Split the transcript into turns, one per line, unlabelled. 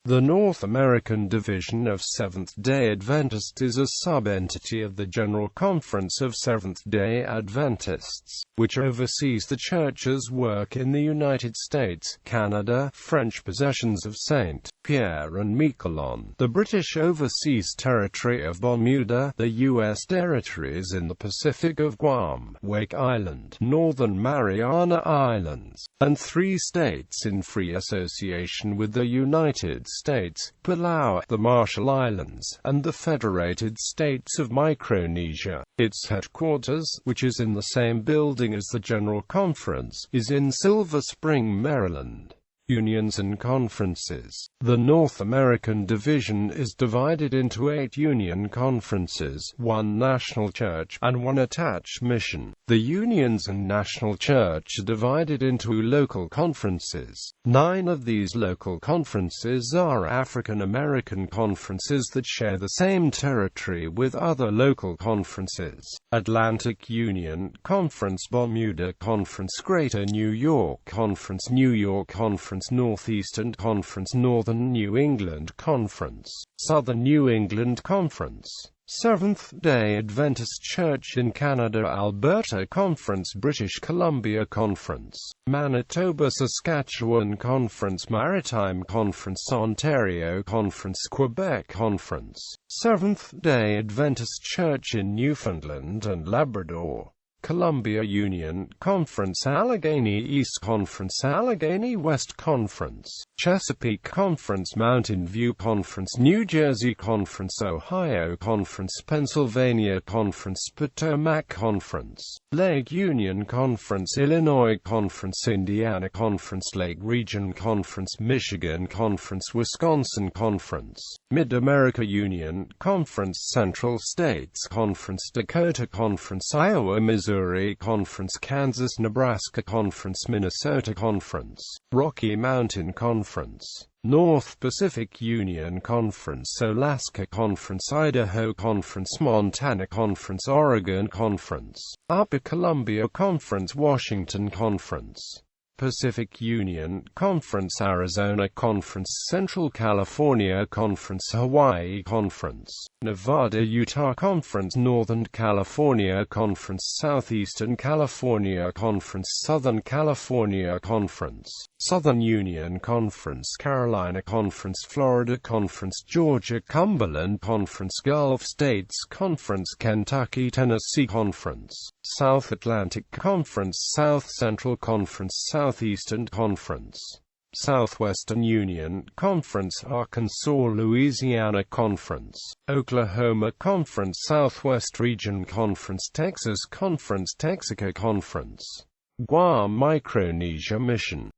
The North American division of Seventh-day Adventists is a sub-entity of the General Conference of Seventh-day Adventists, which oversees the Church's work in the United States, Canada, French possessions of St.Pierre and Miquelon, the British Overseas Territory of Bermuda, the U.S. territories in the Pacific of Guam, Wake Island, Northern Mariana Islands, and 3 states in free association with the United States, Palau, the Marshall Islands, and the Federated States of Micronesia. Its headquarters, which is in the same building as the General Conference, is in Silver Spring, Maryland. Unions and conferences. The North American division is divided into 8 union conferences, 1 national church, and 1 attached mission. The unions and national church are divided into local conferences. 9 of these local conferences are African American conferences that share the same territory with other local conferences: Atlantic Union Conference, Bermuda Conference, Greater New York Conference, Northeastern Conference, Northern New England Conference, Southern New England Conference, Seventh-day Adventist Church in Canada, Alberta Conference, British Columbia Conference, Manitoba Saskatchewan Conference, Maritime Conference, Ontario Conference, Quebec Conference, Seventh-day Adventist Church in Newfoundland and Labrador, Columbia Union Conference, Allegheny East Conference, Allegheny West Conference, Chesapeake Conference, Mountain View Conference, New Jersey Conference, Ohio Conference, Pennsylvania Conference, Potomac Conference, Lake Union Conference, Illinois Conference, Indiana Conference, Lake Region Conference, Michigan Conference, Wisconsin Conference, Mid-America Union Conference, Central States Conference, Dakota Conference, Iowa, Missouri Conference, Kansas, Nebraska Conference, Minnesota Conference, Rocky Mountain Conference, North Pacific Union Conference, Alaska Conference, Idaho Conference, Montana Conference, Oregon Conference, Upper Columbia Conference, Washington Conference, Pacific Union Conference, Arizona Conference, Central California Conference, Hawaii Conference, Nevada-Utah Conference, Northern California Conference, Southeastern California Conference, Southern California Conference, Southern Union Conference, Carolina Conference, Florida Conference, Georgia Cumberland Conference, Gulf States Conference, Kentucky Tennessee Conference, South Atlantic Conference, South Central Conference, Southeastern Conference, Southwestern Union Conference, Arkansas Louisiana Conference, Oklahoma Conference, Southwest Region Conference, Texas Conference, Texaco Conference, Guam Micronesia Mission.